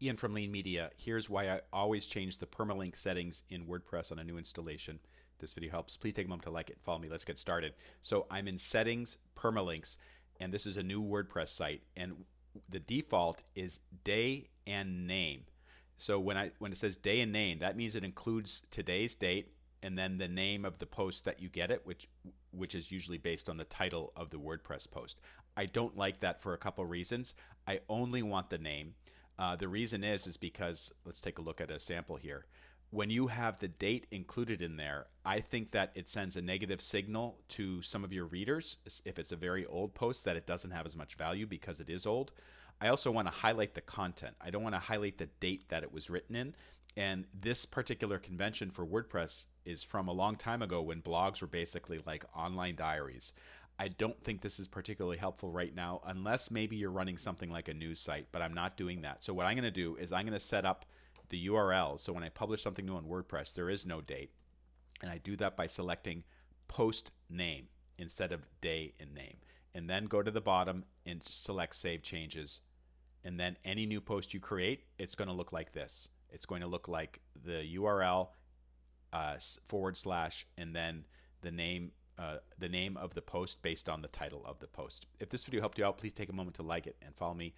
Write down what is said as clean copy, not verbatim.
Ian from Lean Media. Here's why I always change the permalink settings in WordPress on a new installation. If this video helps, please take a moment to like it and follow me. Let's get started. So I'm in settings, permalinks, and this is a new WordPress site. And the default is day and name. So when it says day and name, that means it includes today's date and then the name of the post that you get it, which is usually based on the title of the WordPress post. I don't like that for a couple reasons. I only want the name. The reason is because, let's take a look at a sample here. When you have the date included in there, I think that it sends a negative signal to some of your readers if it's a very old post that it doesn't have as much value because it is old. I also want to highlight the content. I don't want to highlight the date that it was written in. And this particular convention for WordPress is from a long time ago when blogs were basically like online diaries. I don't think this is particularly helpful right now unless maybe you're running something like a news site, but I'm not doing that. So what I'm going to do is I'm going to set up the URL. So when I publish something new on WordPress, there is no date. And I do that by selecting post name instead of day and name. And then go to the bottom and select save changes. And then any new post you create, it's going to look like this. It's going to look like the URL / and then the name of the post based on the title of the post. If this video helped you out, please take a moment to like it and follow me